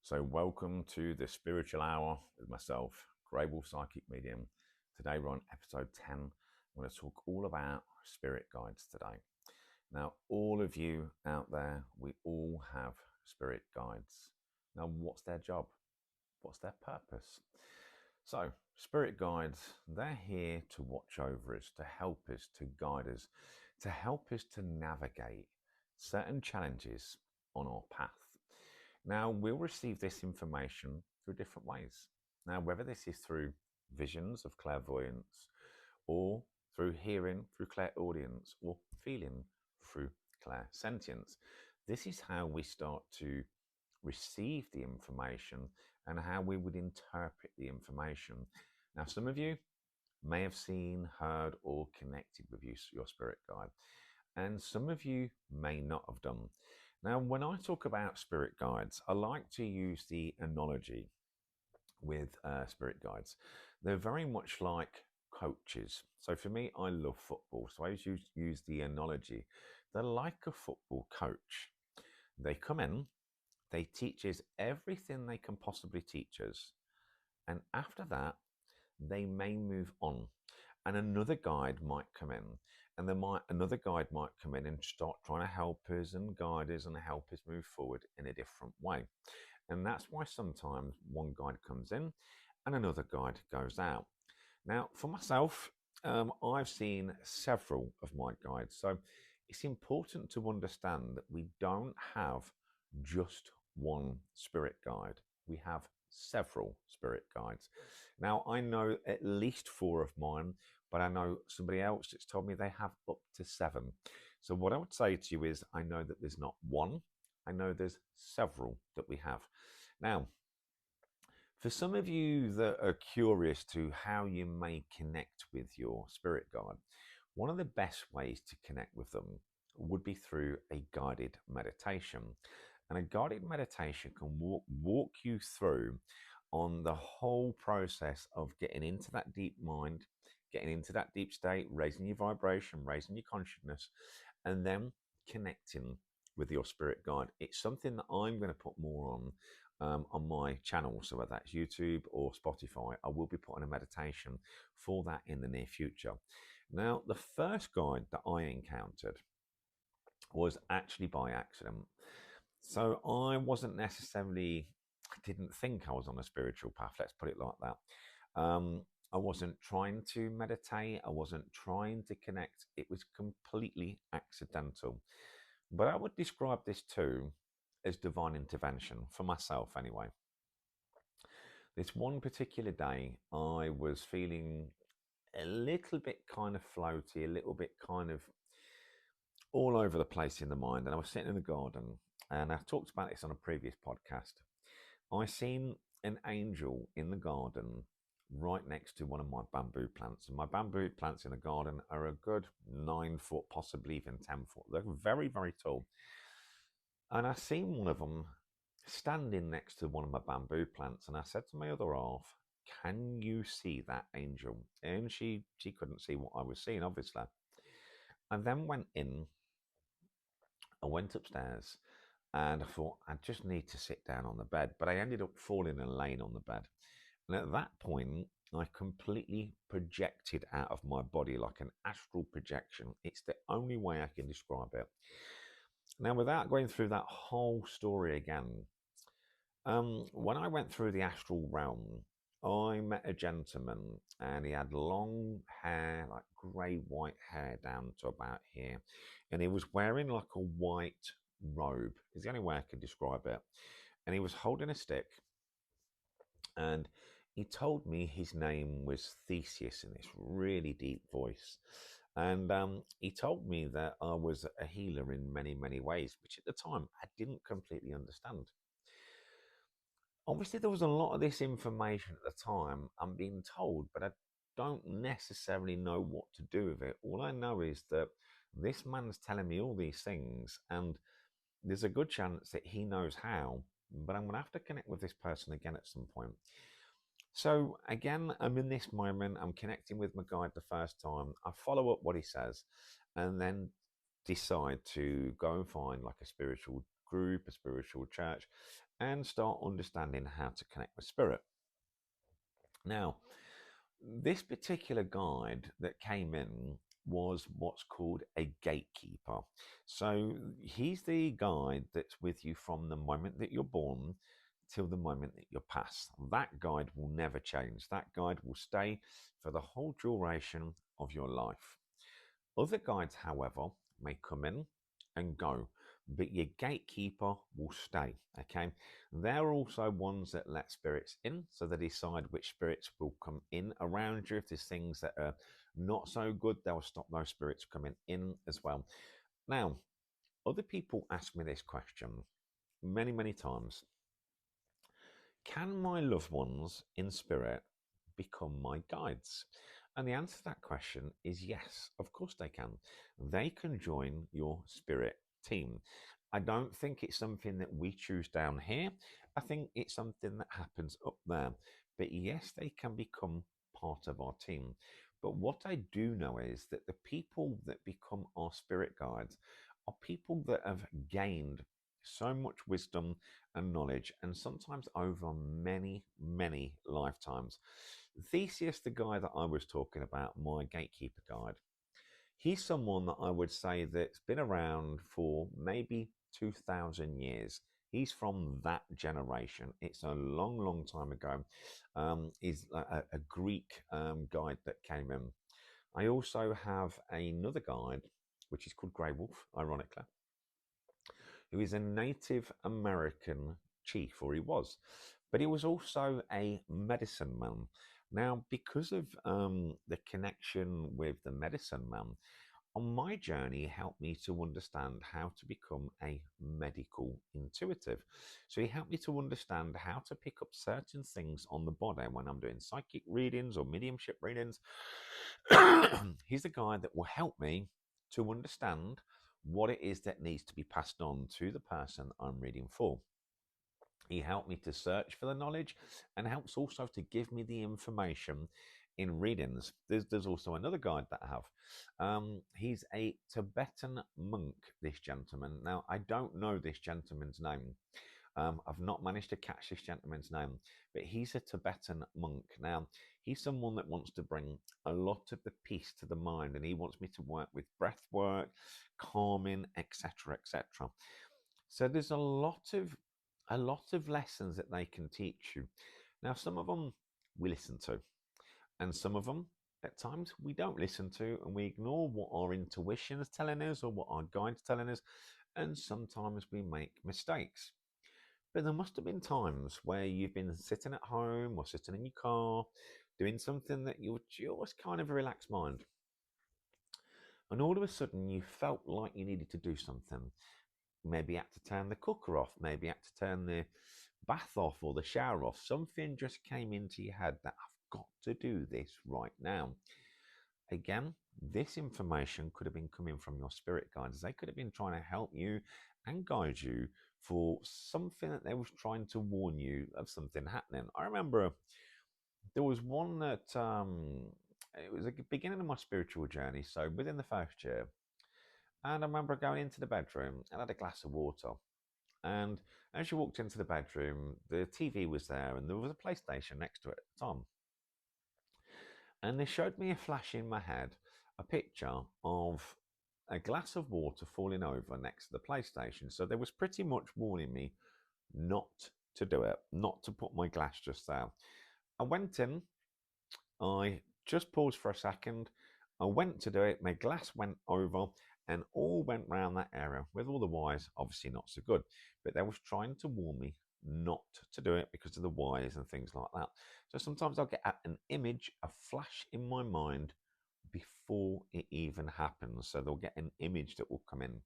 So, welcome to the Spiritual Hour with myself, Global Psychic Medium. Today, we're on episode 10. I'm going to talk all about spirit guides today. Now, all of you out there, we all have spirit guides. Now, what's their job? What's their purpose? So, spirit guides, they're here to watch over us, to help us, to guide us, to help us to navigate certain challenges on our path. Now, we'll receive this information through different ways. Now, whether this is through visions of clairvoyance, or through hearing, through clairaudience, or feeling through clairsentience, this is how we start to receive the information and how we would interpret the information. Now, some of you may have seen, heard, or connected with your spirit guide, and some of you may not have done. Now, when I talk about spirit guides, I like to use the analogy with spirit guides. They're very much like coaches. So for me, I love football. So I use the analogy. They're like a football coach. They come in, they teach us everything they can possibly teach us. And after that, they may move on. And another guide might come in, and another guide might come in and start trying to help us and guide us and help us move forward in a different way. And that's why sometimes one guide comes in and another guide goes out. Now, for myself, I've seen several of my guides. So it's important to understand that we don't have just one spirit guide. We have several spirit guides. Now, I know at least 4 of mine, but I know somebody else that's told me they have up to 7. So what I would say to you is, I know that there's not one. I know there's several that we have. Now, for some of you that are curious to how you may connect with your spirit guide, one of the best ways to connect with them would be through a guided meditation. And a guided meditation can walk you through on the whole process of getting into that deep mind, getting into that deep state, raising your vibration, raising your consciousness, and then connecting with your spirit guide. It's something that I'm going to put more on my channel. So whether that's YouTube or Spotify, I will be putting a meditation for that in the near future. Now, the first guide that I encountered was actually by accident. So I wasn't necessarily, I didn't think I was on a spiritual path, let's put it like that. I wasn't trying to meditate. I wasn't trying to connect. It was completely accidental. But I would describe this too as divine intervention, for myself anyway. This one particular day, I was feeling a little bit kind of floaty, a little bit kind of all over the place in the mind. And I was sitting in the garden, and I talked about this on a previous podcast. I seen an angel in the garden right next to one of my bamboo plants. And my bamboo plants in the garden are a good 9 foot, possibly even 10 foot. They're very, very tall. And I seen one of them standing next to one of my bamboo plants. And I said to my other half, can you see that angel? And she couldn't see what I was seeing, obviously. I then went in. I went upstairs. And I thought, I just need to sit down on the bed. But I ended up falling and laying on the bed. And at that point, I completely projected out of my body like an astral projection. It's the only way I can describe it. Now, without going through that whole story again, when I went through the astral realm, I met a gentleman, and he had long hair, like grey-white hair down to about here. And he was wearing like a white robe, is the only way I can describe it. And he was holding a stick, and he told me his name was Theseus in this really deep voice. And he told me that I was a healer in many, many ways, which at the time I didn't completely understand. Obviously, there was a lot of this information at the time I'm being told, but I don't necessarily know what to do with it. All I know is that this man's telling me all these things, and there's a good chance that he knows how, but I'm going to have to connect with this person again at some point. So again, I'm in this moment, I'm connecting with my guide the first time. I follow up what he says, and then decide to go and find like a spiritual group, a spiritual church, and start understanding how to connect with spirit. Now, this particular guide that came in was what's called a gatekeeper. So he's the guide that's with you from the moment that you're born till the moment that you pass. That guide will never change. That guide will stay for the whole duration of your life. Other guides, however, may come in and go, but your gatekeeper will stay. Okay, they're also ones that let spirits in, so they decide which spirits will come in around you. If there's things that are not so good, they'll stop those spirits coming in as well. Now, other people ask me this question many times. Can my loved ones in spirit become my guides? And the answer to that question is yes, of course they can. They can join your spirit team. I don't think it's something that we choose down here. I think it's something that happens up there. But yes, they can become part of our team. But what I do know is that the people that become our spirit guides are people that have gained so much wisdom and knowledge, and sometimes over many lifetimes. Theseus, the guy that I was talking about, my gatekeeper guide, he's someone that I would say that's been around for maybe 2,000 years. He's from that generation. It's a long time ago. He's a Greek guide that came in. I also have another guide, which is called Grey Wolf, ironically, who is a Native American chief, or he was, but he was also a medicine man. Now, because of the connection with the medicine man, on my journey, he helped me to understand how to become a medical intuitive. So he helped me to understand how to pick up certain things on the body when I'm doing psychic readings or mediumship readings. He's the guy that will help me to understand what it is that needs to be passed on to the person I'm reading for. He helped me to search for the knowledge and helps also to give me the information in readings. There's also another guide that I have. He's a Tibetan monk, this gentleman. Now, I don't know this gentleman's name. I've not managed to catch this gentleman's name, but he's a Tibetan monk. Now, he's someone that wants to bring a lot of the peace to the mind, and he wants me to work with breath work, calming, etc., etc. So there's a lot of lessons that they can teach you. Now, some of them we listen to, and some of them at times we don't listen to, and we ignore what our intuition is telling us or what our guide's telling us, and sometimes we make mistakes. But there must have been times where you've been sitting at home or sitting in your car doing something that you were just kind of a relaxed mind. And all of a sudden you felt like you needed to do something. Maybe you had to turn the cooker off, maybe you had to turn the bath off or the shower off. Something just came into your head that I've got to do this right now. Again, this information could have been coming from your spirit guides. They could have been trying to help you and guide you for something that they was trying to warn you of something happening. I remember there was one that it was the beginning of my spiritual journey, so within the first year, and I remember going into the bedroom and had a glass of water. And as you walked into the bedroom, the TV was there and there was a PlayStation next to it at the time. And they showed me a flash in my head, a picture of a glass of water falling over next to the PlayStation. So they was pretty much warning me not to do it, not to put my glass just there. I went in, I just paused for a second, I went to do it, my glass went over and all went round that area with all the wires, obviously not so good. But they was trying to warn me not to do it because of the wires and things like that. So sometimes I'll get an image, a flash in my mind before it even happens. So they'll get an image that will come in.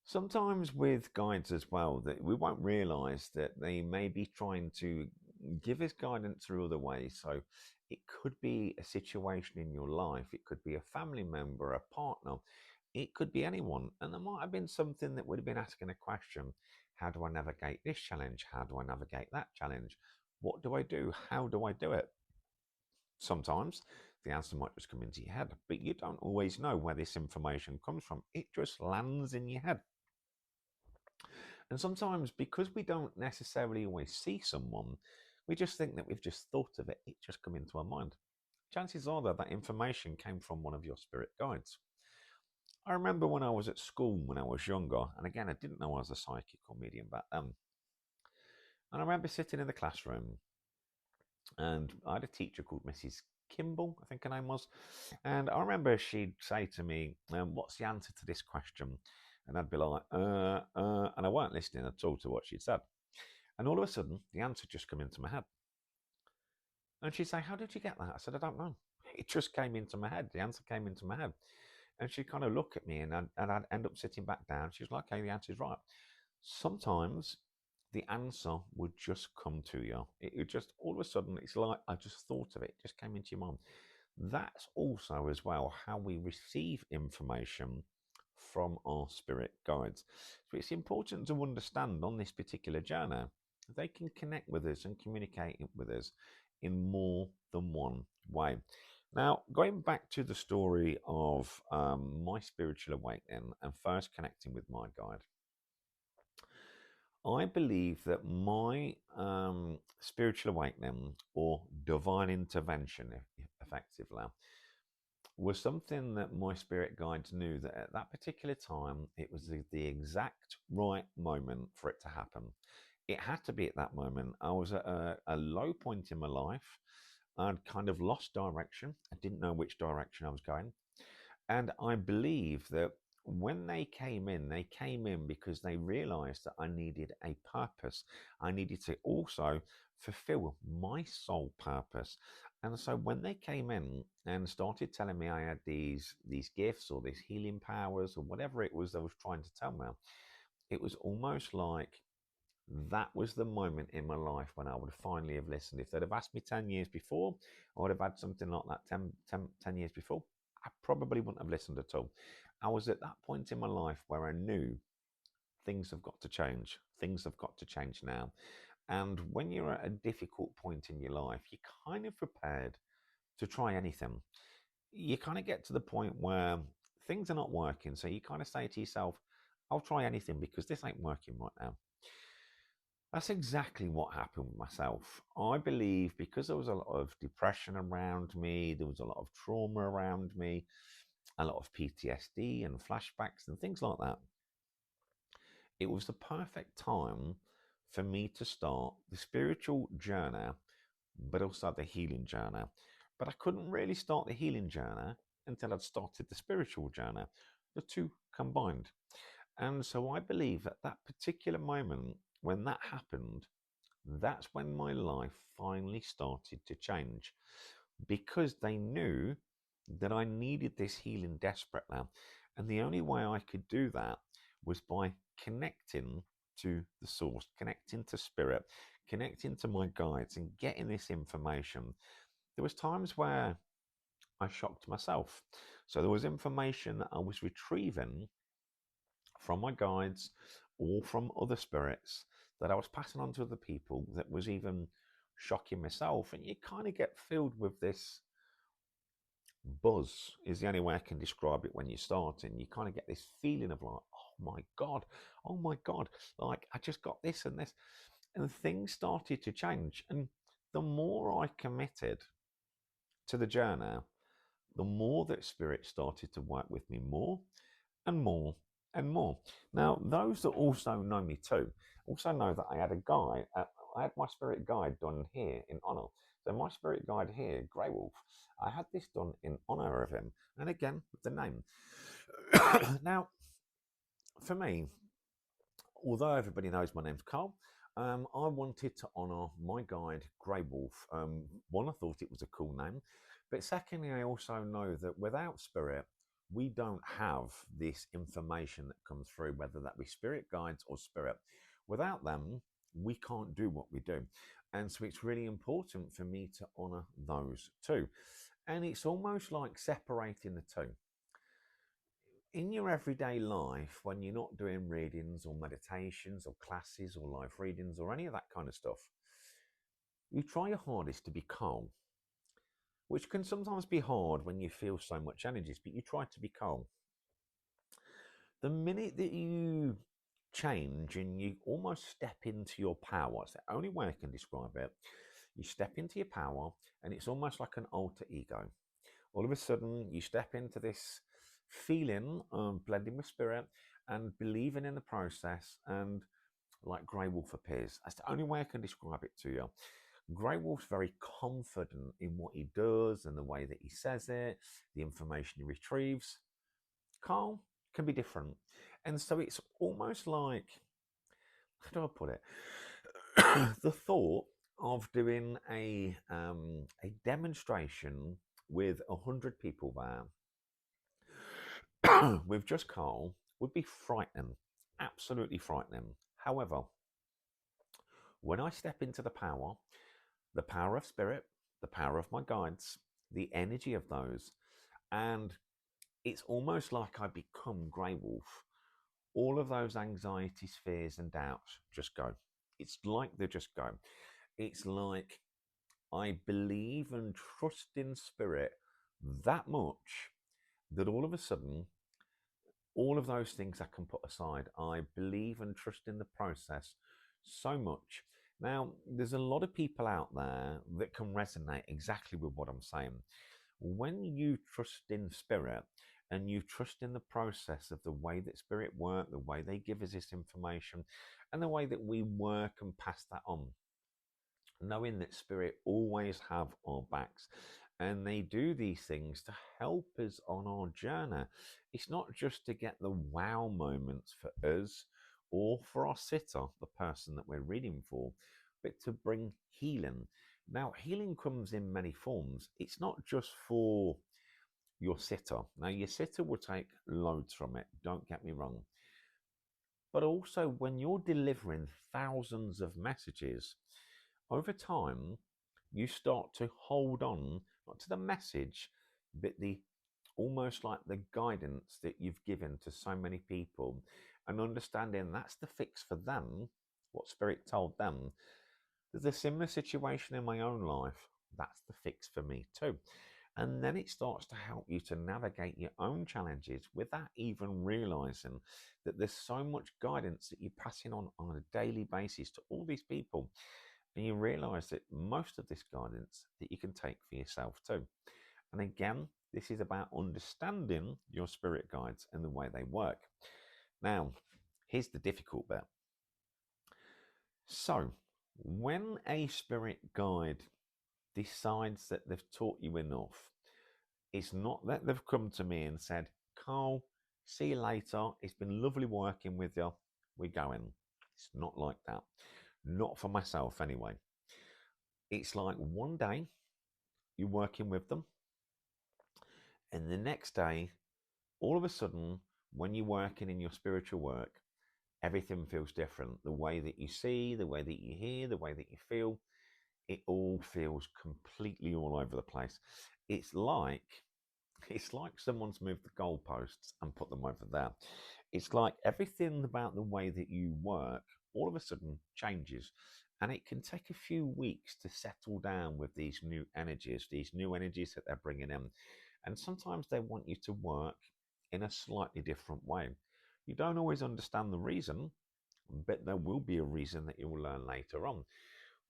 Sometimes with guides as well, that we won't realize that they may be trying to give us guidance through other ways. So it could be a situation in your life, it could be a family member, a partner, it could be anyone. And there might have been something that would have been asking a question: how do I navigate this challenge? How do I navigate that challenge? What do I do? How do I do it? Sometimes the answer might just come into your head, but you don't always know where this information comes from. It just lands in your head. And sometimes, because we don't necessarily always see someone, we just think that we've just thought of it, it just come into our mind. Chances are that information came from one of your spirit guides. I remember when I was at school when I was younger, and again, I didn't know I was a psychic or medium back then. And I remember sitting in the classroom, and I had a teacher called Mrs. Kimball, I think her name was. And I remember she'd say to me, what's the answer to this question? And I'd be like, and I weren't listening at all to what she'd said. And all of a sudden, the answer just came into my head. And she'd say, how did you get that? I said, I don't know. It just came into my head. The answer came into my head. And she'd kind of look at me, and I'd end up sitting back down. She was like, okay, the answer's right. Sometimes the answer would just come to you. It would just, all of a sudden, it's like, I just thought of it. It just came into your mind. That's also as well how we receive information from our spirit guides. So it's important to understand on this particular journey, they can connect with us and communicate with us in more than one way. Now, going back to the story of my spiritual awakening and first connecting with my guide, I believe that my spiritual awakening or divine intervention, effectively, was something that my spirit guides knew that at that particular time, it was the exact right moment for it to happen. It had to be at that moment. I was at a low point in my life. I'd kind of lost direction. I didn't know which direction I was going. And I believe that when they came in because they realized that I needed a purpose. I needed to also fulfill my soul purpose. And so when they came in and started telling me I had these gifts or these healing powers or whatever it was they was trying to tell me, it was almost like that was the moment in my life when I would finally have listened. If they'd have asked me 10 years before, I would have had something like that 10 years before. I probably wouldn't have listened at all. I was at that point in my life where I knew things have got to change. Things have got to change now. And when you're at a difficult point in your life, you're kind of prepared to try anything. You kind of get to the point where things are not working. So you kind of say to yourself, I'll try anything because this ain't working right now. That's exactly what happened with myself. I believe because there was a lot of depression around me, there was a lot of trauma around me, a lot of PTSD and flashbacks and things like that. It was the perfect time for me to start the spiritual journey, but also the healing journey. But I couldn't really start the healing journey until I'd started the spiritual journey, the two combined. And so I believe at that particular moment, when that happened, that's when my life finally started to change because they knew that I needed this healing desperately. And the only way I could do that was by connecting to the source, connecting to spirit, connecting to my guides and getting this information. There was times where I shocked myself. So there was information that I was retrieving from my guides or from other spirits that I was passing on to other people that was even shocking myself. And you kind of get filled with this buzz, is the only way I can describe it when you start. And you kind of get this feeling of like, oh my God, like I just got this and this. And things started to change. And the more I committed to the journey, the more that spirit started to work with me more and more and more. Now, those that also know me too also know that I had a guide. I had my spirit guide done here in honor. So my spirit guide here, Grey Wolf, I had this done in honor of him, and again with the name. Now, for me, although everybody knows my name's Carl, I wanted to honour my guide, Grey Wolf. One, I thought it was a cool name, but secondly, I also know that without spirit, we don't have this information that comes through, whether that be spirit guides or spirit. Without them, we can't do what we do. And so it's really important for me to honour those too. And it's almost like separating the two in your everyday life, when you're not doing readings or meditations or classes or live readings or any of that kind of stuff, you try your hardest to be calm, which can sometimes be hard when you feel so much energies, but you try to be calm. The minute that you change and you almost step into your power. It's the only way I can describe it. You step into your power and it's almost like an alter ego. All of a sudden, you step into this feeling of blending with spirit and believing in the process, and like Grey Wolf appears. That's the only way I can describe it to you. Grey Wolf's very confident in what he does and the way that he says it, the information he retrieves. Carl can be different. And so it's almost like, how do I put it? The thought of doing a demonstration with 100 people there with just Carl would be frightening, absolutely frightening. However, when I step into the power of spirit, the power of my guides, the energy of those, and it's almost like I become Grey Wolf. All of those anxieties, fears, and doubts just go. It's like they just go. It's like I believe and trust in spirit that much that all of a sudden, all of those things I can put aside. I believe and trust in the process so much. Now, there's a lot of people out there that can resonate exactly with what I'm saying. When you trust in spirit and you trust in the process of the way that spirit work, the way they give us this information, and the way that we work and pass that on, knowing that spirit always have our backs and they do these things to help us on our journey. It's not just to get the wow moments for us or for our sitter, the person that we're reading for, but to bring healing. Now, healing comes in many forms. It's not just for your sitter. Now, your sitter will take loads from it, don't get me wrong. But also, when you're delivering thousands of messages, over time, you start to hold on, not to the message, but the almost like the guidance that you've given to so many people, and understanding that's the fix for them, what Spirit told them. There's a similar situation in my own life. That's the fix for me too. And then it starts to help you to navigate your own challenges without even realizing that there's so much guidance that you're passing on a daily basis to all these people. And you realize that most of this guidance that you can take for yourself too. And again, this is about understanding your spirit guides and the way they work. Now, here's the difficult bit. So, when a spirit guide decides that they've taught you enough, it's not that they've come to me and said, Carl, see you later. It's been lovely working with you. We're going. It's not like that. Not for myself, anyway. It's like one day you're working with them, and the next day, all of a sudden, when you're working in your spiritual work, everything feels different. The way that you see, the way that you hear, the way that you feel, it all feels completely all over the place. It's like it's like someone's moved the goalposts and put them over there. It's like everything about the way that you work all of a sudden changes. And it can take a few weeks to settle down with these new energies that they're bringing in. And sometimes they want you to work in a slightly different way. You don't always understand the reason, but there will be a reason that you will learn later on.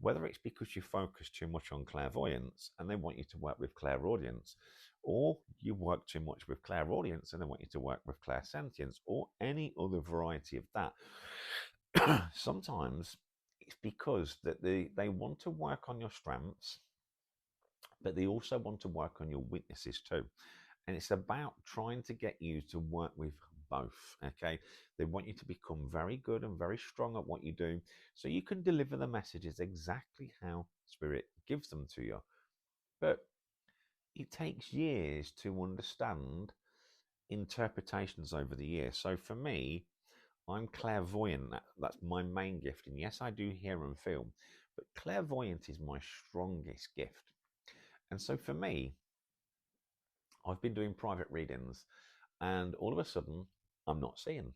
Whether it's because you focus too much on clairvoyance and they want you to work with clairaudience, or you work too much with clairaudience and they want you to work with clairsentience, or any other variety of that. Sometimes it's because that they want to work on your strengths, but they also want to work on your weaknesses too. And it's about trying to get you to work with both. Okay. They want you to become very good and very strong at what you do so you can deliver the messages exactly how Spirit gives them to you. But it takes years to understand interpretations over the years. So for me, I'm clairvoyant. That's my main gift. And yes, I do hear and feel, but clairvoyance is my strongest gift. And so for me, I've been doing private readings, and all of a sudden, I'm not seeing.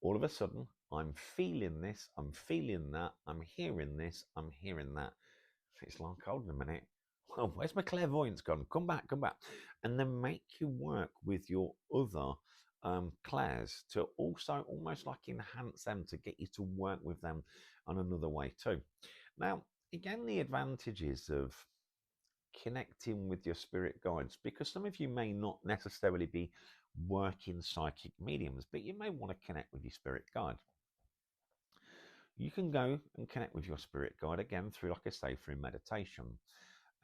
All of a sudden, I'm feeling this, I'm feeling that, I'm hearing this, I'm hearing that. It's like, hold on a minute. Well, where's my clairvoyance gone? Come back, come back. And then make you work with your other clairs to also almost like enhance them, to get you to work with them on another way too. Now, again, the advantages of connecting with your spirit guides, because some of you may not necessarily be working psychic mediums, but you may want to connect with your spirit guide. You can go and connect with your spirit guide again through, like I say, through meditation.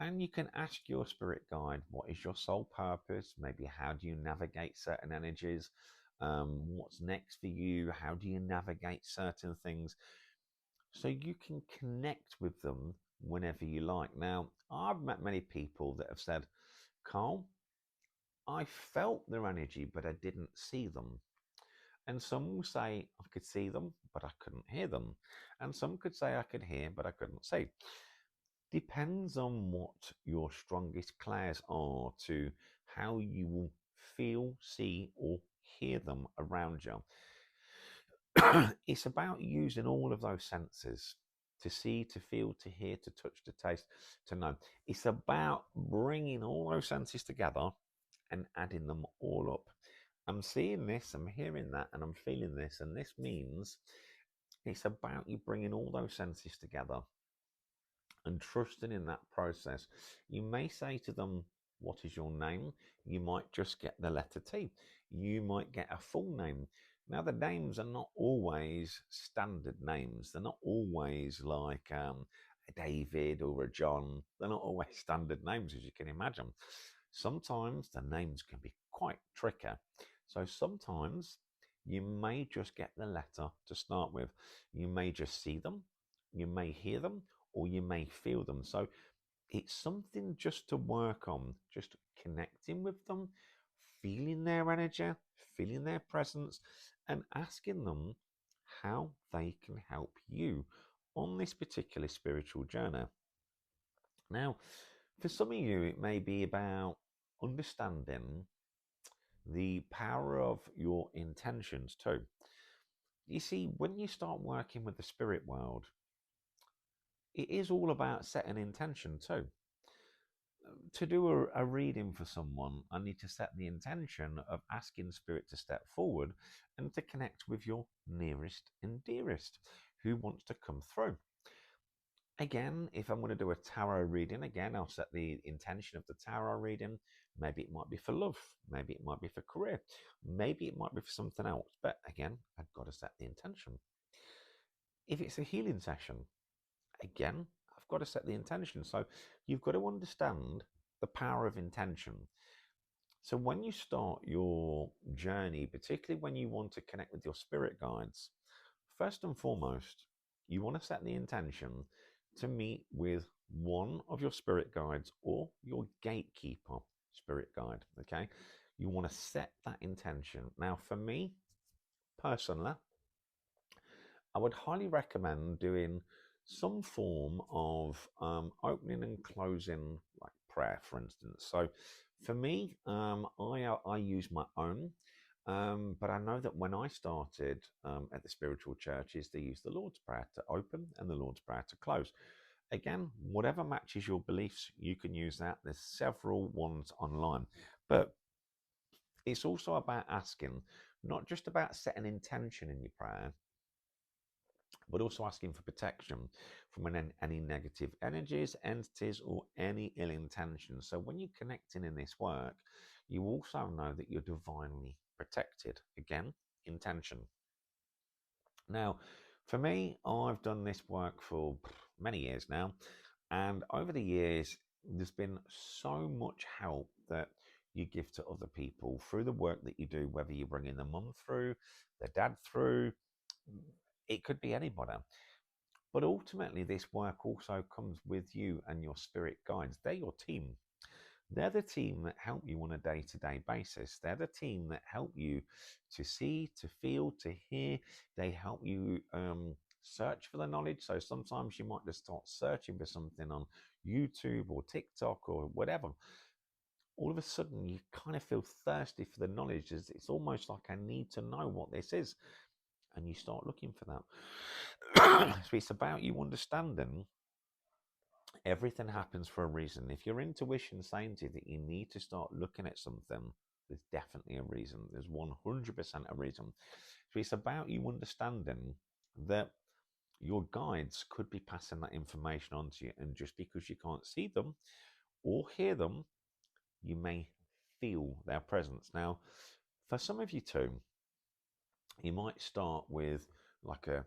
And you can ask your spirit guide, what is your soul purpose? Maybe how do you navigate certain energies? What's next for you? How do you navigate certain things? So you can connect with them whenever you like. Now, I've met many people that have said, Carl, I felt their energy, but I didn't see them. And some will say, I could see them, but I couldn't hear them. And some could say, I could hear, but I couldn't see. Depends on what your strongest clairs are to how you will feel, see, or hear them around you. It's about using all of those senses to see, to feel, to hear, to touch, to taste, to know. It's about bringing all those senses together and adding them all up. I'm seeing this, I'm hearing that, and I'm feeling this, and this means it's about you bringing all those senses together and trusting in that process. You may say to them, what is your name? You might just get the letter T. You might get a full name. Now, the names are not always standard names. They're not always like a David or a John. They're not always standard names, as you can imagine. Sometimes the names can be quite tricky. So sometimes you may just get the letter to start with. You may just see them, you may hear them, or you may feel them. So it's something just to work on, just connecting with them, feeling their energy, feeling their presence, and asking them how they can help you on this particular spiritual journey. Now, for some of you, it may be about understanding the power of your intentions too. You see, when you start working with the spirit world, it is all about setting intention too. To do a reading for someone, I need to set the intention of asking spirit to step forward and to connect with your nearest and dearest who wants to come through. Again, if I'm going to do a tarot reading, again, I'll set the intention of the tarot reading. Maybe it might be for love. Maybe it might be for career. Maybe it might be for something else. But again, I've got to set the intention. If it's a healing session, again, I've got to set the intention. So you've got to understand the power of intention. So when you start your journey, particularly when you want to connect with your spirit guides, first and foremost, you want to set the intention to meet with one of your spirit guides or your gatekeeper spirit guide. Okay, you want to set that intention. Now, for me personally, I would highly recommend doing some form of opening and closing, like prayer, for instance. So, for me, I use my own. But I know that when I started at the spiritual churches, they use the Lord's Prayer to open and the Lord's Prayer to close. Again, whatever matches your beliefs, you can use that. There's several ones online. But it's also about asking, not just about setting intention in your prayer, but also asking for protection from any negative energies, entities, or any ill intentions. So when you're connecting in this work, you also know that you're divinely protected. Again, intention. Now, for me, I've done this work for many years now, and over the years, there's been so much help that you give to other people through the work that you do, whether you're bringing the mum through, the dad through, it could be anybody. But ultimately, this work also comes with you and your spirit guides. They're your team. They're the team that help you on a day-to-day basis. They're the team that help you to see, to feel, to hear. They help you search for the knowledge. So sometimes you might just start searching for something on YouTube or TikTok or whatever. All of a sudden, you kind of feel thirsty for the knowledge. It's almost like I need to know what this is. And you start looking for that. So it's about you understanding everything happens for a reason. If your intuition saying to you that you need to start looking at something, There's definitely a reason. There's 100% a reason. So it's about you understanding that your guides could be passing that information on to you, and just because you can't see them or hear them, you may feel their presence. Now, for some of you too, you might start with like a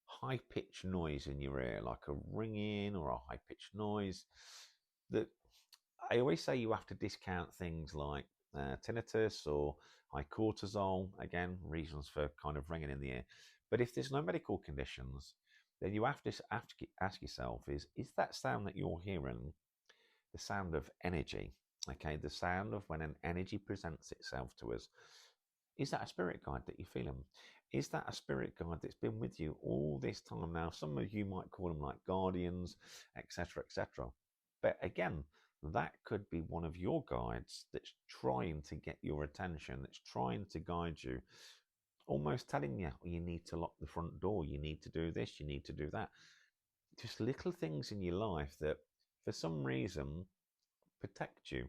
high pitched noise in your ear, like a ringing or a high pitched noise. That I always say you have to discount things like tinnitus or high cortisol. Again, reasons for kind of ringing in the ear. But if there's no medical conditions, then you have to ask yourself: is that sound that you're hearing the sound of energy? Okay, the sound of when an energy presents itself to us. Is that a spirit guide that you're feeling? Is that a spirit guide that's been with you all this time now? Some of you might call them like guardians, etc., etc. But again, that could be one of your guides that's trying to get your attention, that's trying to guide you, almost telling you, you need to lock the front door, you need to do this, you need to do that. Just little things in your life that, for some reason, protect you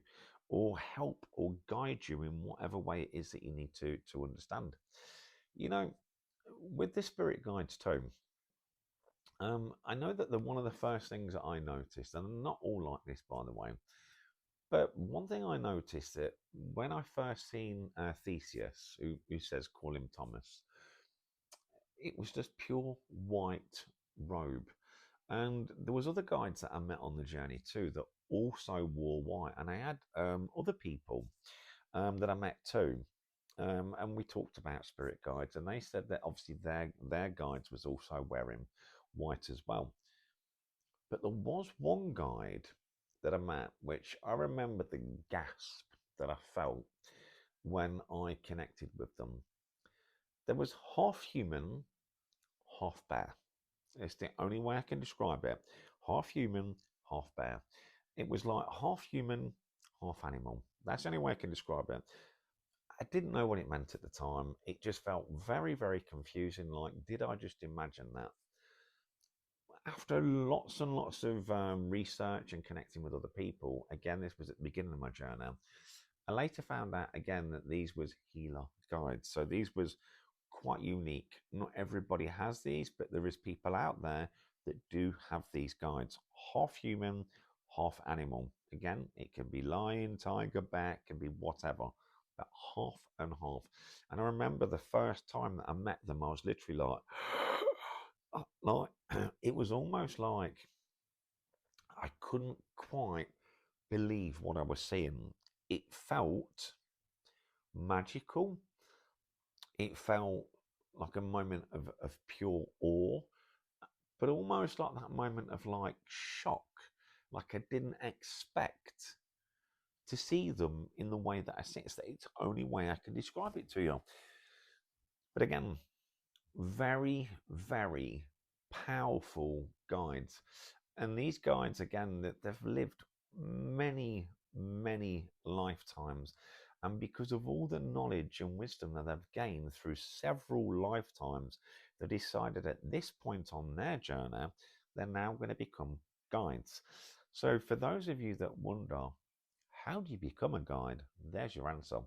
or help or guide you in whatever way it is that you need to understand. You know, with the spirit guides too, I know that one of the first things that I noticed, and I'm not all like this by the way, but one thing I noticed that when I first seen Theseus, who says call him Thomas, it was just pure white robe. And there was other guides that I met on the journey too that also wore white. And I had other people that I met too. And we talked about spirit guides, and they said that obviously their guides was also wearing white as well. But there was one guide that I met, which I remember the gasp that I felt when I connected with them. There was half human, half bear. It's the only way I can describe it. Half human, half bear. It was like half human, half animal. That's the only way I can describe it. I didn't know what it meant at the time. It just felt very, very confusing. Like, did I just imagine that? After lots and lots of research and connecting with other people, again, this was at the beginning of my journey. I later found out again that these was healer guides. So these was quite unique. Not everybody has these, but there is people out there that do have these guides. Half human, half animal. Again, it can be lion, tiger, bear, it can be whatever, but half and half. And I remember the first time that I met them, I was literally like, like it was almost like I couldn't quite believe what I was seeing. It felt magical. It felt like a moment of pure awe, but almost like that moment of like shock. Like I didn't expect to see them in the way that I see it. It's the only way I can describe it to you. But again, very, very powerful guides. And these guides, again, that they've lived many, many lifetimes. And because of all the knowledge and wisdom that they've gained through several lifetimes, they decided at this point on their journey, they're now going to become guides. So for those of you that wonder, how do you become a guide? There's your answer.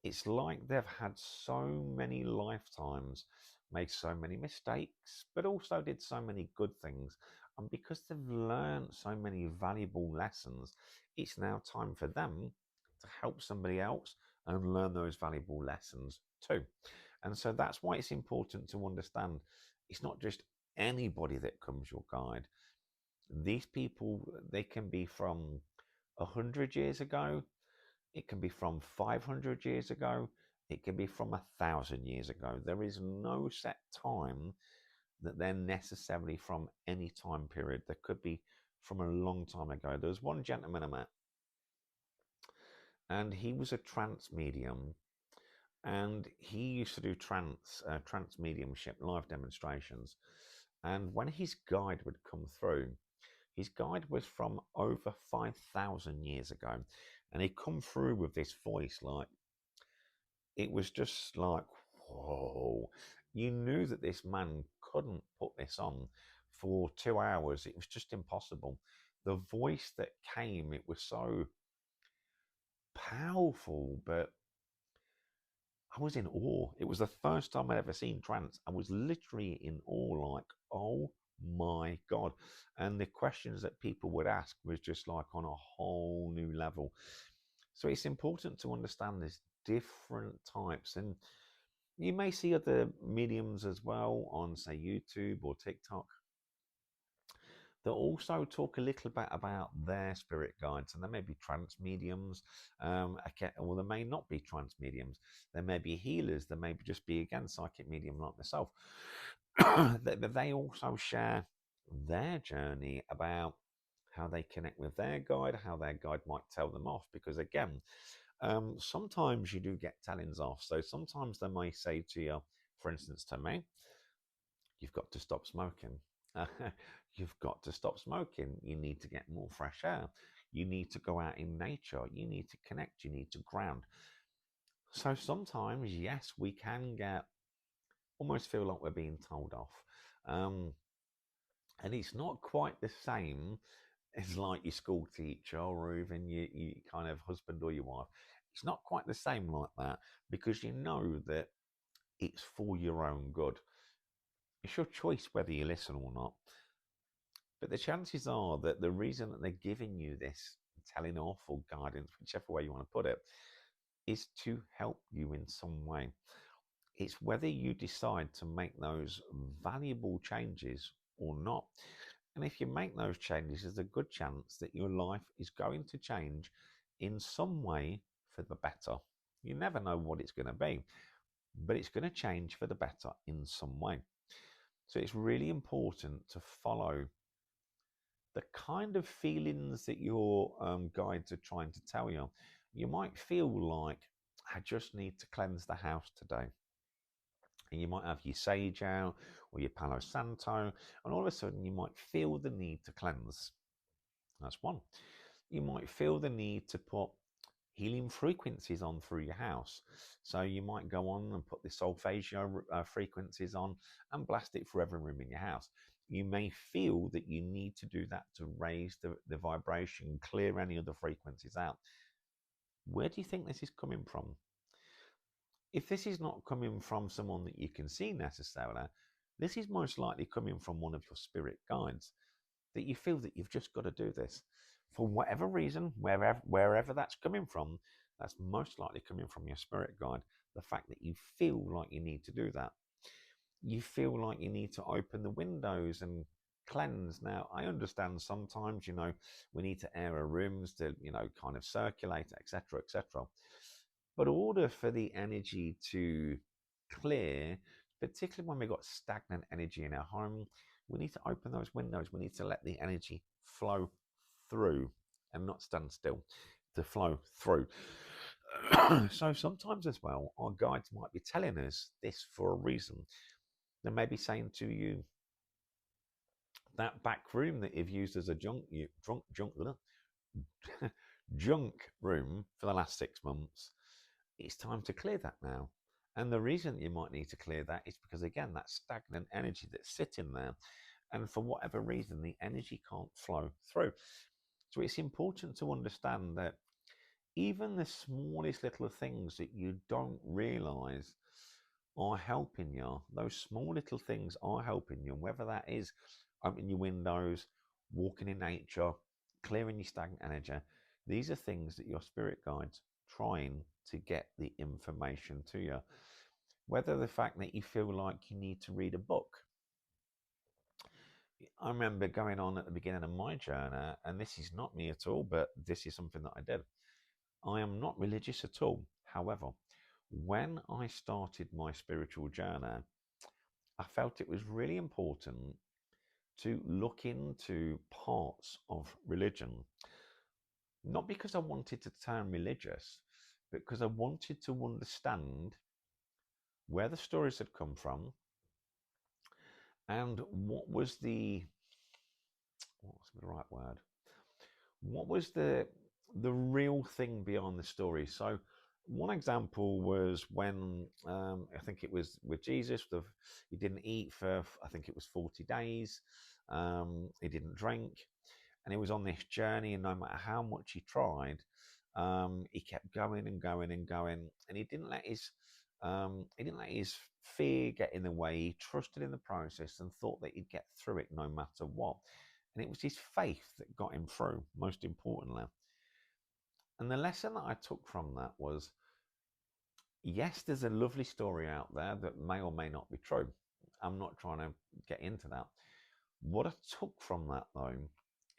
It's like they've had so many lifetimes, made so many mistakes, but also did so many good things. And because they've learned so many valuable lessons, it's now time for them to help somebody else and learn those valuable lessons too. And so that's why it's important to understand it's not just anybody that comes your guide. These people, they can be from 100 years ago, it can be from 500 years ago, it can be from 1,000 years ago. There is no set time that they're necessarily from any time period. They could be from a long time ago. There was one gentleman I met, and he was a trance medium, and he used to do trance mediumship live demonstrations. And when his guide would come through, his guide was from over 5,000 years ago, and he'd come through with this voice like, it was just like, whoa. You knew that this man couldn't put this on for 2 hours. It was just impossible. The voice that came, it was so powerful, but I was in awe. It was the first time I'd ever seen trance. I was literally in awe, like, oh my God. And the questions that people would ask was just like on a whole new level. So it's important to understand there's different types. And you may see other mediums as well on, say, YouTube or TikTok. They'll also talk a little bit about their spirit guides, and there may be trance mediums, or there may not be trance mediums. There may be healers, there may just be, again, psychic medium like myself. But they also share their journey about how they connect with their guide, how their guide might tell them off. Because again, sometimes you do get tellings off. So sometimes they may say to you, for instance, to me, you've got to stop smoking. You've got to stop smoking. You need to get more fresh air. You need to go out in nature. You need to connect. You need to ground. So sometimes, yes, we can get almost feel like we're being told off. And it's not quite the same as like your school teacher or even your kind of husband or your wife. It's not quite the same like that because you know that it's for your own good. It's your choice whether you listen or not. But the chances are that the reason that they're giving you this telling off or guidance, whichever way you want to put it, is to help you in some way. It's whether you decide to make those valuable changes or not. And if you make those changes, there's a good chance that your life is going to change in some way for the better. You never know what it's going to be, but it's going to change for the better in some way. So it's really important to follow the kind of feelings that your guides are trying to tell you. You might feel like, I just need to cleanse the house today. And you might have your sage out or your Palo Santo, and all of a sudden you might feel the need to cleanse. That's one. You might feel the need to put healing frequencies on through your house. So you might go on and put the solfeggio frequencies on and blast it for every room in your house. You may feel that you need to do that to raise the vibration, clear any other frequencies out. Where do you think this is coming from? If this is not coming from someone that you can see necessarily, this is most likely coming from one of your spirit guides that you feel that you've just got to do this. For whatever reason, wherever that's coming from, that's most likely coming from your spirit guide. The fact that you feel like you need to do that. You feel like you need to open the windows and cleanse. Now, I understand sometimes, we need to air our rooms to, kind of circulate, etc., etc. But in order for the energy to clear, particularly when we've got stagnant energy in our home, we need to open those windows. We need to let the energy flow through and not stand still, to flow through. So sometimes as well, our guides might be telling us this for a reason. They may be saying to you, that back room that you've used as a junk room for the last 6 months, it's time to clear that now. And the reason you might need to clear that is because, again, that stagnant energy that's sitting there. And for whatever reason, the energy can't flow through. So it's important to understand that even the smallest little things that you don't realize are helping you, those small little things are helping you, whether that is opening your windows, walking in nature, clearing your stagnant energy. These are things that your spirit guides trying to get the information to you. Whether the fact that you feel like you need to read a book. I remember going on at the beginning of my journey, and this is not me at all, but this is something that I did. I am not religious at all. However, when I started my spiritual journey, I felt it was really important to look into parts of religion. Not because I wanted to turn religious, but because I wanted to understand where the stories had come from and what's the right word? What was the real thing behind the story? So one example was when I think it was with Jesus. He didn't eat for, I think it was 40 days. He didn't drink, and he was on this journey. And no matter how much he tried, he kept going and going and going, and he didn't let his He didn't let his fear get in the way. He trusted in the process and thought that he'd get through it no matter what. And it was his faith that got him through, most importantly. And the lesson that I took from that was, yes, there's a lovely story out there that may or may not be true. I'm not trying to get into that. What I took from that, though,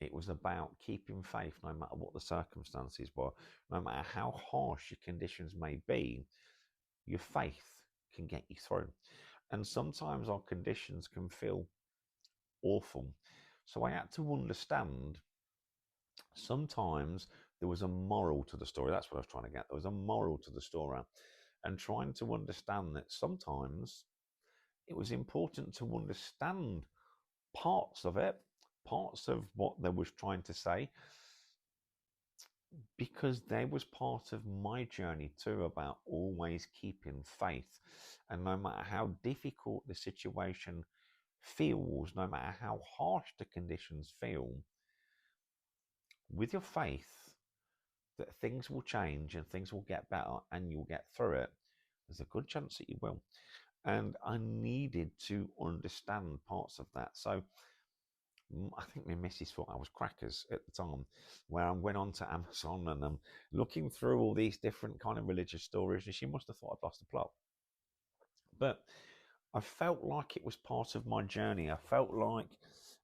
it was about keeping faith no matter what the circumstances were, no matter how harsh your conditions may be, your faith can get you through. And sometimes our conditions can feel awful. So I had to understand sometimes there was a moral to the story. That's what I was trying to get. There was a moral to the story. And trying to understand that sometimes it was important to understand parts of it, parts of what they was trying to say, because they was part of my journey too, about always keeping faith. And no matter how difficult the situation feels, no matter how harsh the conditions feel, with your faith that things will change and things will get better and you'll get through it, there's a good chance that you will. And I needed to understand parts of that. So I think my missus thought I was crackers at the time, where I went on to Amazon and I'm looking through all these different kind of religious stories, and she must have thought I'd lost the plot. But I felt like it was part of my journey. I felt like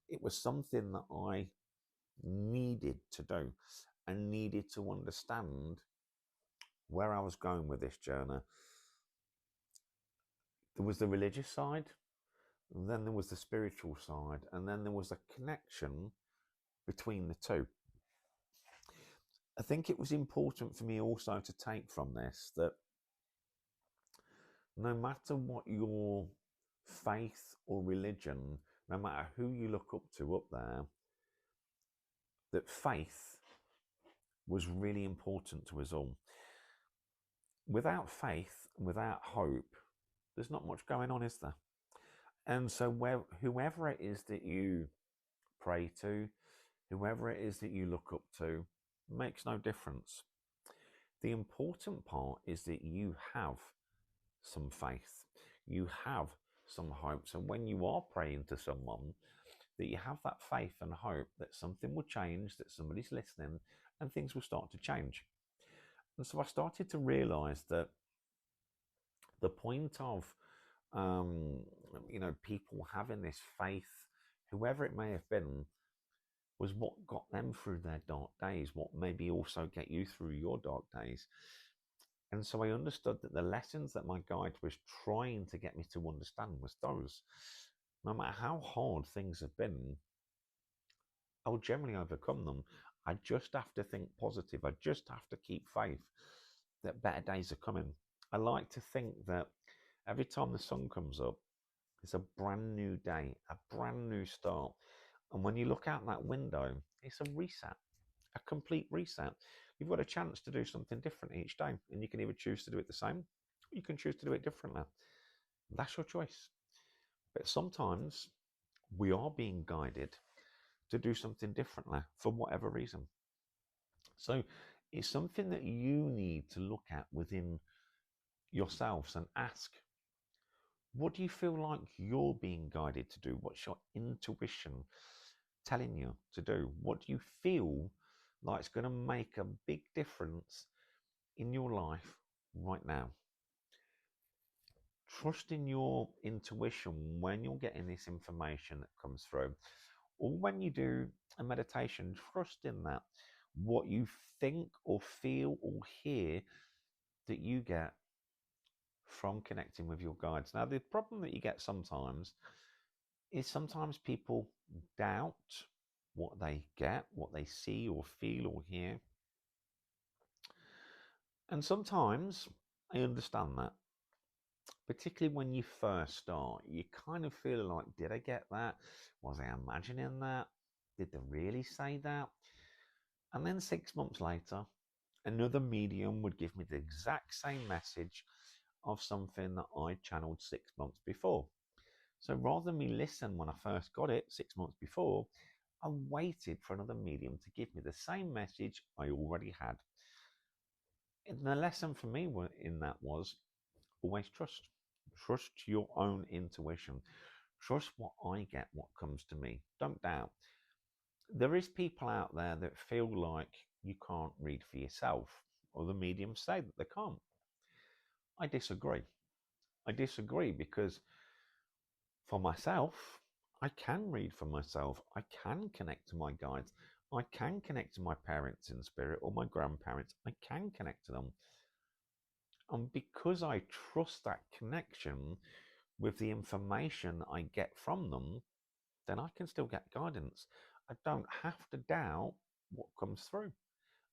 it was something that I needed to do and needed to understand where I was going with this journey. There was the religious side, and then there was the spiritual side, and then there was a connection between the two. I think it was important for me also to take from this that no matter what your faith or religion, no matter who you look up to up there, that faith was really important to us all. Without faith, without hope, there's not much going on, is there? And so whoever it is that you pray to, whoever it is that you look up to, makes no difference. The important part is that you have some faith, you have some hope. So when you are praying to someone, that you have that faith and hope that something will change, that somebody's listening, and things will start to change. And so I started to realize that the point of people having this faith, whoever it may have been, was what got them through their dark days, what maybe also get you through your dark days. And so I understood that the lessons that my guide was trying to get me to understand was those. No matter how hard things have been, I will generally overcome them. I just have to think positive. I just have to keep faith that better days are coming. I like to think that every time the sun comes up, it's a brand new day, a brand new start. And when you look out that window, it's a reset, a complete reset. You've got a chance to do something different each day. And you can either choose to do it the same, or you can choose to do it differently. That's your choice. But sometimes we are being guided to do something differently for whatever reason. So it's something that you need to look at within yourselves and ask, what do you feel like you're being guided to do? What's your intuition telling you to do? What do you feel like it's going to make a big difference in your life right now? Trust in your intuition when you're getting this information that comes through, or when you do a meditation, trust in that. What you think or feel or hear that you get from connecting with your guides. Now, the problem that you get sometimes is sometimes people doubt what they get, what they see or feel or hear. And sometimes I understand that, particularly when you first start, you kind of feel like, did I get that? Was I imagining that? Did they really say that? And then 6 months later, another medium would give me the exact same message of something that I channeled 6 months before. So rather than me listen when I first got it 6 months before, I waited for another medium to give me the same message I already had. And the lesson for me in that was, always trust. Trust your own intuition. Trust what I get, what comes to me. Don't doubt. There is people out there that feel like you can't read for yourself, or the mediums say that they can't. I disagree. I disagree because for myself, I can read for myself. I can connect to my guides. I can connect to my parents in spirit or my grandparents. I can connect to them. And because I trust that connection with the information I get from them, then I can still get guidance. I don't have to doubt what comes through.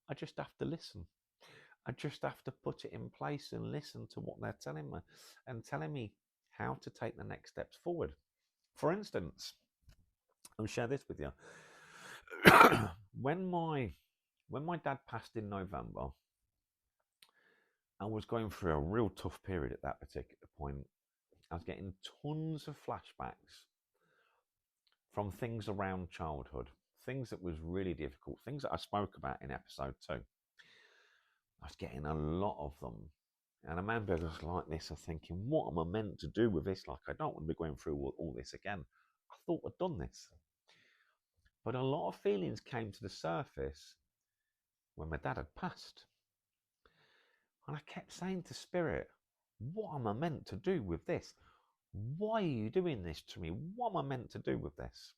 I just have to listen. I just have to put it in place and listen to what they're telling me and telling me how to take the next steps forward. For instance, I'll share this with you. when my dad passed in November, I was going through a real tough period at that particular point. I was getting tons of flashbacks from things around childhood, things that was really difficult, things that I spoke about in episode 2. I was getting a lot of them. And I remember just like this, I'm thinking, what am I meant to do with this? Like, I don't want to be going through all this again. I thought I'd done this. But a lot of feelings came to the surface when my dad had passed. And I kept saying to Spirit, what am I meant to do with this? Why are you doing this to me? What am I meant to do with this?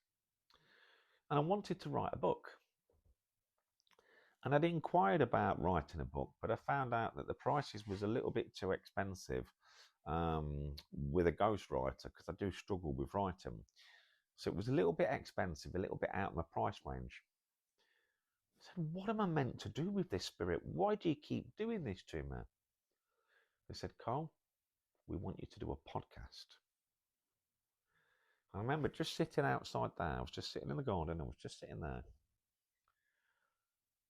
And I wanted to write a book. And I'd inquired about writing a book, but I found out that the prices was a little bit too expensive with a ghostwriter, because I do struggle with writing. So it was a little bit expensive, a little bit out of my price range. I said, what am I meant to do with this, Spirit? Why do you keep doing this to me? They said, Carl, we want you to do a podcast. I remember just sitting outside there. I was just sitting in the garden. I was just sitting there.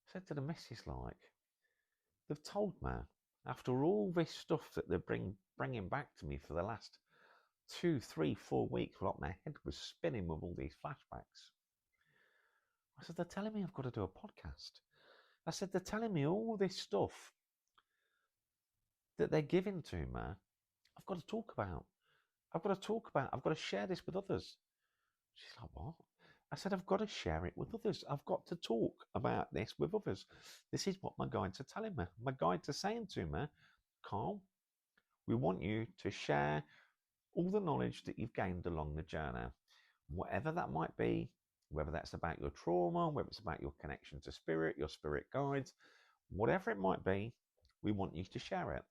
I said to the missus, like, they've told me, after all this stuff that they're bringing back to me for the last 2, 3, 4 weeks, like my head was spinning with all these flashbacks. I said, they're telling me I've got to do a podcast. I said, they're telling me all this stuff that they're giving to me, I've got to talk about. I've got to share this with others. She's like, what? I said, I've got to share it with others. I've got to talk about this with others. This is what my guides are telling me. My guides are saying to me, Carl, we want you to share all the knowledge that you've gained along the journey, whatever that might be, whether that's about your trauma, whether it's about your connection to spirit, your spirit guides, whatever it might be, we want you to share it.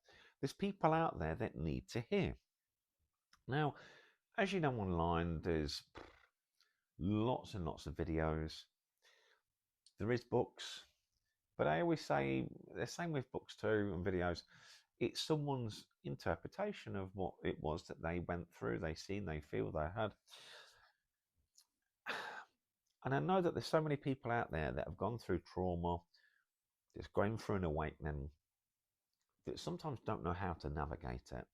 There's people out there that need to hear. Now, as you know, online, there's lots and lots of videos. There is books, but I always say the same with books too and videos. It's someone's interpretation of what it was that they went through, they seen, they feel, they had. And I know that there's so many people out there that have gone through trauma, that's going through an awakening, that sometimes don't know how to navigate it.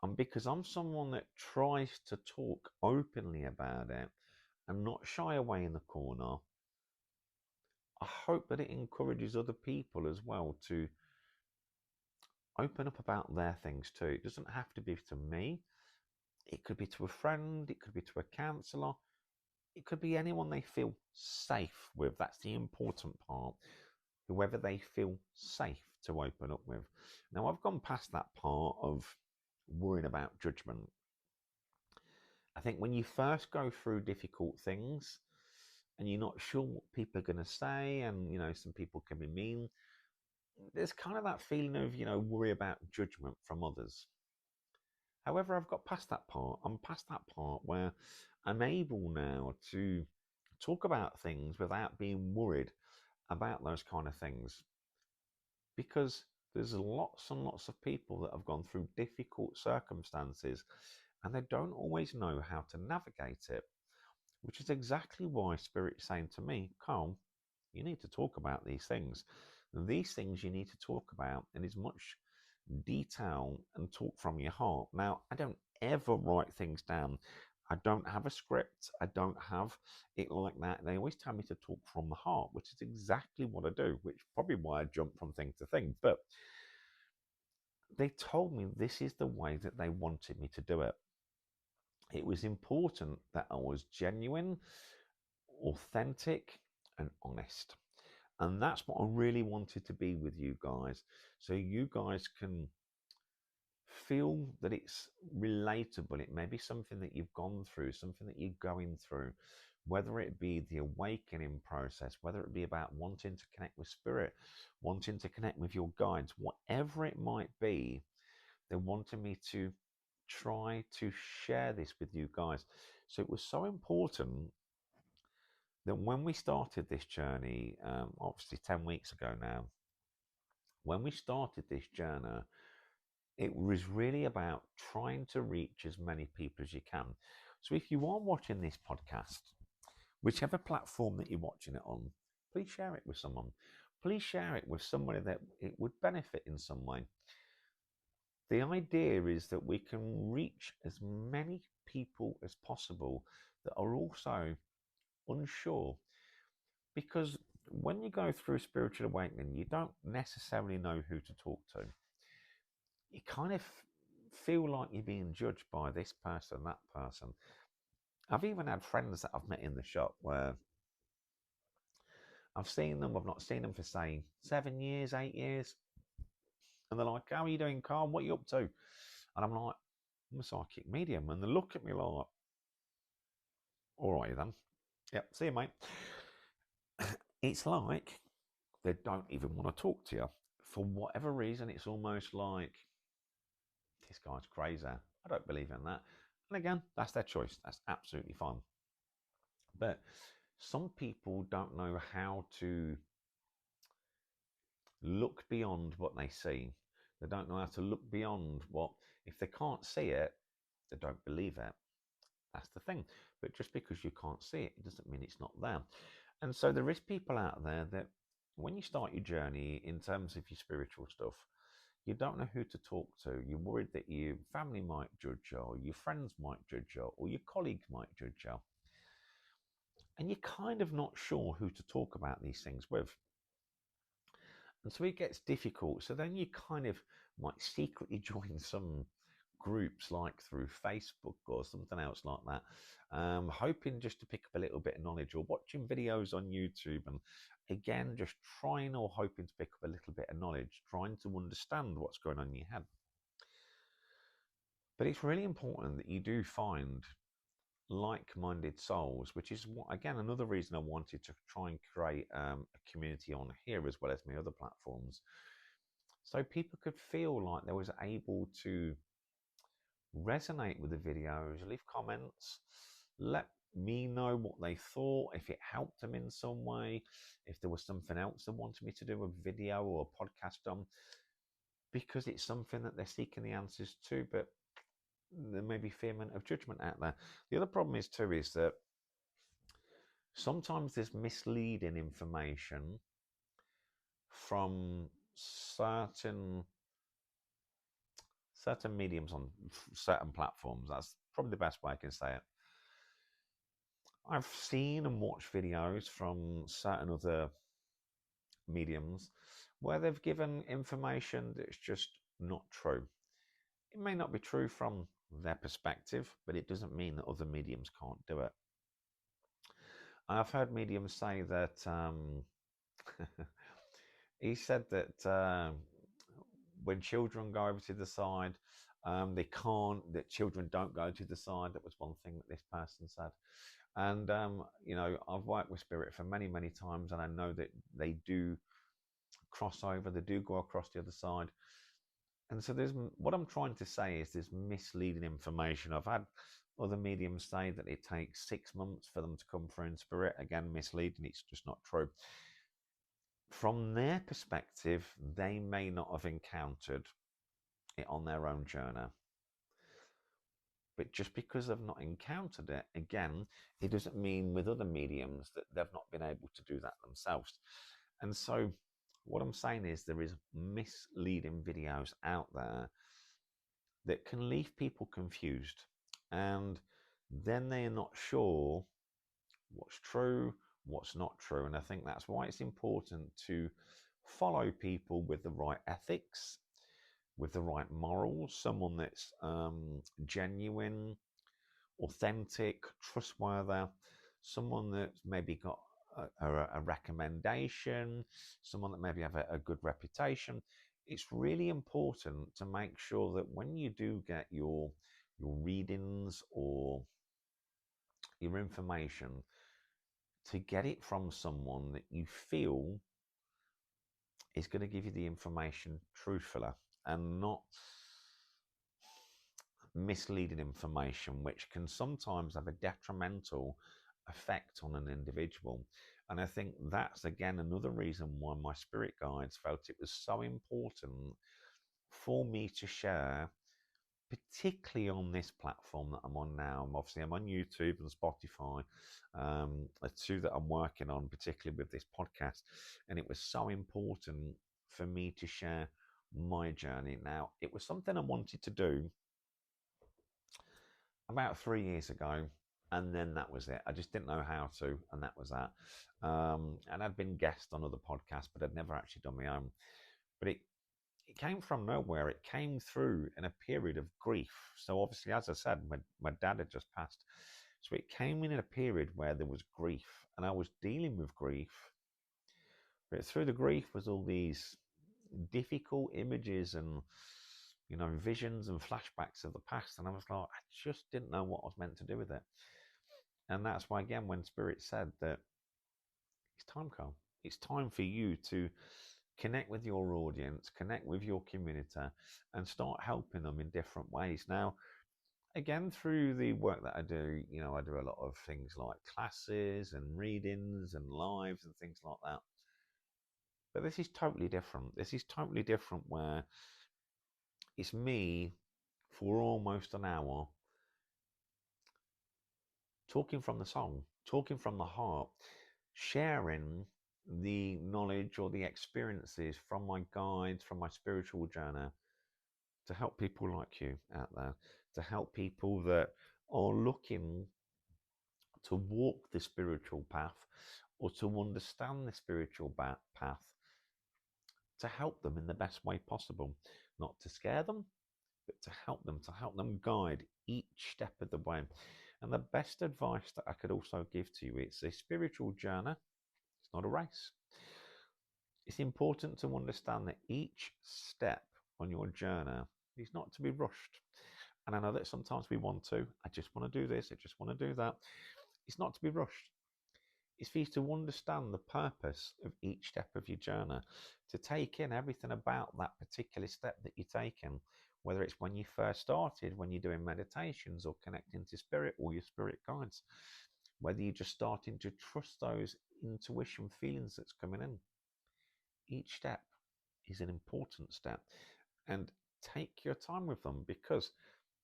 And because I'm someone that tries to talk openly about it and not shy away in the corner, I hope that it encourages other people as well to open up about their things too. It doesn't have to be to me. It could be to a friend. It could be to a counsellor. It could be anyone they feel safe with. That's the important part. Whoever they feel safe to open up with. Now, I've gone past that part of worrying about judgment. I think when you first go through difficult things and you're not sure what people are going to say, and, some people can be mean, there's kind of that feeling of, worry about judgment from others. However, I've got past that part. I'm past that part where I'm able now to talk about things without being worried about those kind of things. Because there's lots and lots of people that have gone through difficult circumstances and they don't always know how to navigate it, which is exactly why Spirit's saying to me, Carl, you need to talk about these things. These things you need to talk about in as much detail and talk from your heart. Now, I don't ever write things down. I don't have a script. I don't have it like that. They always tell me to talk from the heart, which is exactly what I do, which is probably why I jump from thing to thing. But they told me this is the way that they wanted me to do it. It was important that I was genuine, authentic, and honest. And that's what I really wanted to be with you guys. So you guys can feel that it's relatable. It may be something that you've gone through, something that you're going through, whether it be the awakening process, whether it be about wanting to connect with spirit, wanting to connect with your guides, whatever it might be, they wanted me to try to share this with you guys. So it was so important that when we started this journey, obviously 10 weeks ago now, when we started this journey, it was really about trying to reach as many people as you can. So if you are watching this podcast, whichever platform that you're watching it on, please share it with someone. Please share it with somebody that it would benefit in some way. The idea is that we can reach as many people as possible that are also unsure. Because when you go through spiritual awakening, you don't necessarily know who to talk to. You kind of feel like you're being judged by this person, that person. I've even had friends that I've met in the shop where I've seen them, I've not seen them for, say, 7 years, 8 years. And they're like, how are you doing, Carl? What are you up to? And I'm like, I'm a psychic medium. And they look at me like, all right then. Yep, see you, mate. It's like they don't even want to talk to you. For whatever reason, it's almost like, this guy's crazy. I don't believe in that. And again, that's their choice. That's absolutely fine. But some people don't know how to look beyond what they see. They don't know how to look beyond what, if they can't see it, they don't believe it. That's the thing. But just because you can't see it, it doesn't mean it's not there. And so there is people out there that when you start your journey in terms of your spiritual stuff, you don't know who to talk to. You're worried that your family might judge you, or your friends might judge you, or your colleagues might judge you. And you're kind of not sure who to talk about these things with. And so it gets difficult. So then you kind of might secretly join some groups like through Facebook or something else like that, hoping just to pick up a little bit of knowledge, or watching videos on YouTube, and again, just trying or hoping to pick up a little bit of knowledge, trying to understand what's going on in your head. But it's really important that you do find like-minded souls, which is what, again, another reason I wanted to try and create a community on here as well as my other platforms, so people could feel like they was able to resonate with the videos, leave comments, let me know what they thought, if it helped them in some way, if there was something else they wanted me to do a video or a podcast on, because it's something that they're seeking the answers to, but there may be fearment of judgment out there. The other problem is too is that sometimes there's misleading information from certain mediums on certain platforms. That's probably the best way I can say it. I've seen and watched videos from certain other mediums where they've given information that's just not true. It may not be true from their perspective, but it doesn't mean that other mediums can't do it. I've heard mediums say that he said that when children go over to the side, they can't, that children don't go to the side. That was one thing that this person said. And, you know, I've worked with spirit for many, many times, and I know that they do cross over, they do go across the other side. And so there's, what I'm trying to say is there's misleading information. I've had other mediums say that it takes 6 months for them to come through in spirit. Again, misleading, it's just not true. From their perspective, they may not have encountered it on their own journey. But just because they've not encountered it, again, it doesn't mean with other mediums that they've not been able to do that themselves. And so what I'm saying is there is misleading videos out there that can leave people confused. And then they're not sure what's true, what's not true. And I think that's why it's important to follow people with the right ethics, with the right morals, someone that's genuine, authentic, trustworthy, someone that's maybe got a recommendation, someone that maybe have a good reputation. It's really important to make sure that when you do get your readings or your information, to get it from someone that you feel is going to give you the information truthfully and not misleading information, which can sometimes have a detrimental effect on an individual. And I think that's again another reason why my spirit guides felt it was so important for me to share, particularly on this platform that I'm on now. Obviously, I'm on YouTube and Spotify, the two that I'm working on, particularly with this podcast. And it was so important for me to share my journey. Now, it was something I wanted to do about 3 years ago, and then that was it. I just didn't know how to, and that was that. And I'd been guest on other podcasts, but I'd never actually done my own. But it came from nowhere. It came through in a period of grief. So obviously, as I said, my dad had just passed. So it came in a period where there was grief, and I was dealing with grief. But through the grief was all these difficult images and visions and flashbacks of the past, and I was like, I just didn't know what I was meant to do with it. And that's why, again, when Spirit said that it's time, Carl, it's time for you to connect with your audience, connect with your community, and start helping them in different ways. Now, again, through the work that I do, I do a lot of things like classes and readings and lives and things like that. But this is totally different. This is totally different where it's me for almost an hour talking from the soul, talking from the heart, sharing the knowledge or the experiences from my guides, from my spiritual journey, to help people like you out there, to help people that are looking to walk the spiritual path or to understand the spiritual path, to help them in the best way possible, not to scare them, but to help them guide each step of the way. And the best advice that I could also give to you, it's a spiritual journey. It's not a race. It's important to understand that each step on your journey is not to be rushed. And I know that sometimes we want to. I just want to do this. I just want to do that. It's not to be rushed. It's for you to understand the purpose of each step of your journey, to take in everything about that particular step that you're taking, whether it's when you first started, when you're doing meditations or connecting to spirit or your spirit guides, whether you're just starting to trust those intuition feelings that's coming in. Each step is an important step, and take your time with them because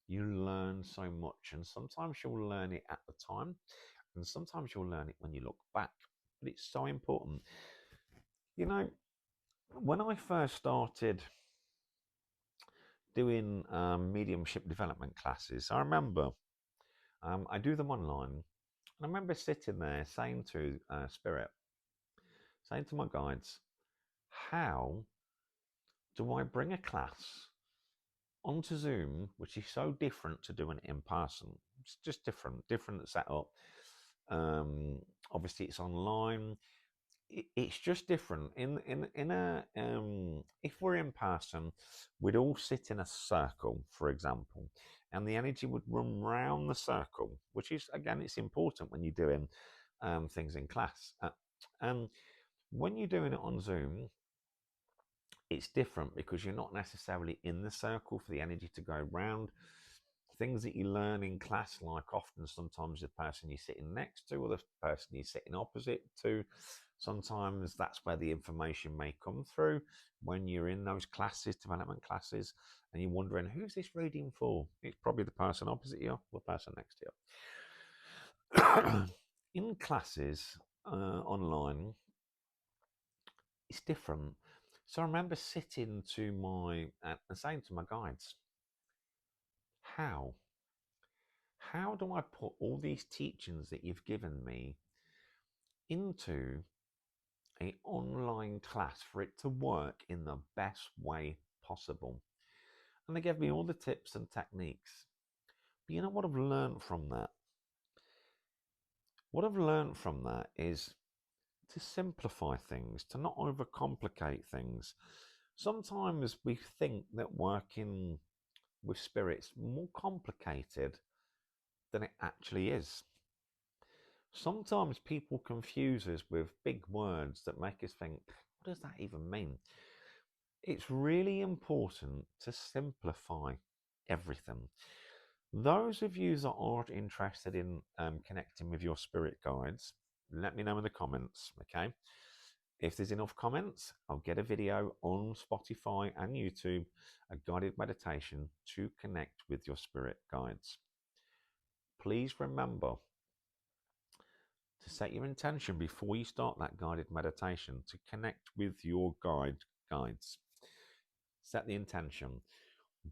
you learn so much, and sometimes you'll learn it at the time, and sometimes you'll learn it when you look back. But it's so important. When I first started doing mediumship development classes, I remember I do them online, and I remember sitting there saying to Spirit, saying to my guides, how do I bring a class onto Zoom, which is so different to doing it in person? It's just different setup. Obviously, it's online. It's just different. In a if we're in person, we'd all sit in a circle, for example, and the energy would run round the circle, which is again, it's important when you're doing things in class. And when you're doing it on Zoom, it's different because you're not necessarily in the circle for the energy to go round. Things that you learn in class, like often sometimes the person you're sitting next to or the person you're sitting opposite to, sometimes that's where the information may come through when you're in those classes, development classes, and you're wondering, who's this reading for? It's probably the person opposite you or the person next to you. In classes online, it's different. So I remember sitting to and saying to my guides, how do I put all these teachings that you've given me into an online class for it to work in the best way possible? And they gave me all the tips and techniques. But you know what I've learned from that? What I've learned from that is to simplify things, to not overcomplicate things. Sometimes we think that working with spirit's more complicated than it actually is. Sometimes people confuse us with big words that make us think, what does that even mean? It's really important to simplify everything. Those of you that aren't interested in connecting with your spirit guides, let me know in the comments, okay? If there's enough comments, I'll get a video on Spotify and YouTube, a guided meditation to connect with your spirit guides. Please remember to set your intention before you start that guided meditation to connect with your guides. Set the intention.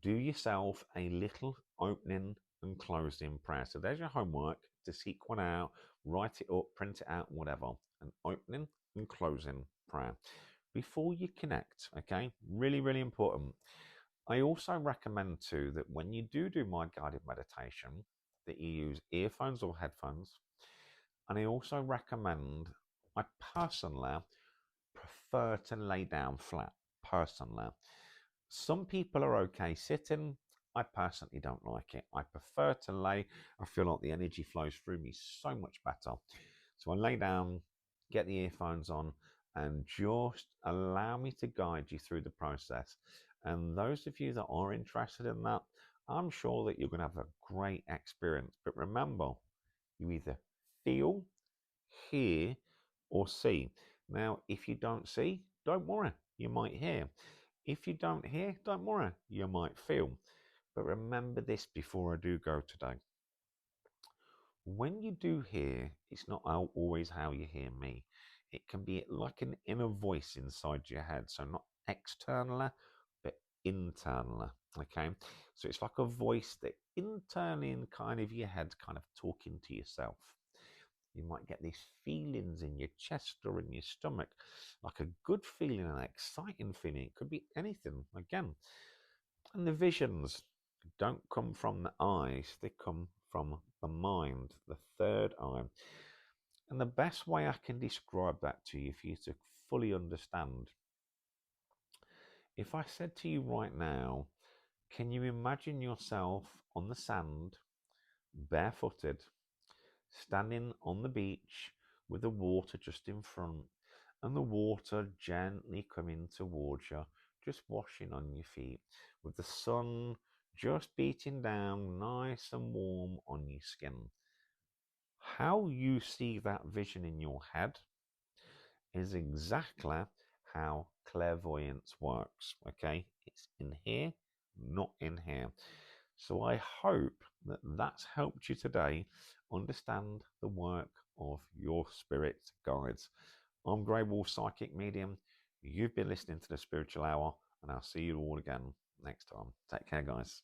Do yourself a little opening and closing prayer. So there's your homework to seek one out, write it up, print it out, whatever. An opening and closing prayer before you connect. Okay, really, really important. I also recommend too that when you do my guided meditation, that you use earphones or headphones. And I also recommend, I personally prefer to lay down flat, personally. Some people are okay sitting. I personally don't like it. I prefer to lay. I feel like the energy flows through me so much better. So I lay down, get the earphones on, and just allow me to guide you through the process. And those of you that are interested in that, I'm sure that you're going to have a great experience. But remember, you either feel, hear, or see. Now, if you don't see, don't worry, you might hear. If you don't hear, don't worry, you might feel. But remember this before I do go today. When you do hear, it's not always how you hear me. It can be like an inner voice inside your head. So not externally, but internally. Okay. So it's like a voice that internally in kind of your head, kind of talking to yourself. You might get these feelings in your chest or in your stomach, like a good feeling, an exciting feeling. It could be anything, again. And the visions don't come from the eyes, they come from the mind, the third eye. And the best way I can describe that to you, for you to fully understand, if I said to you right now, can you imagine yourself on the sand, barefooted, standing on the beach with the water just in front and the water gently coming towards you, just washing on your feet, with the sun just beating down nice and warm on your skin? How you see that vision in your head is exactly how clairvoyance works, okay? It's in here, not in here. So I hope that that's helped you today understand the work of your spirit guides. I'm Grey Wolf Psychic Medium. You've been listening to the Spiritual Hour, and I'll see you all again next time. Take care, guys.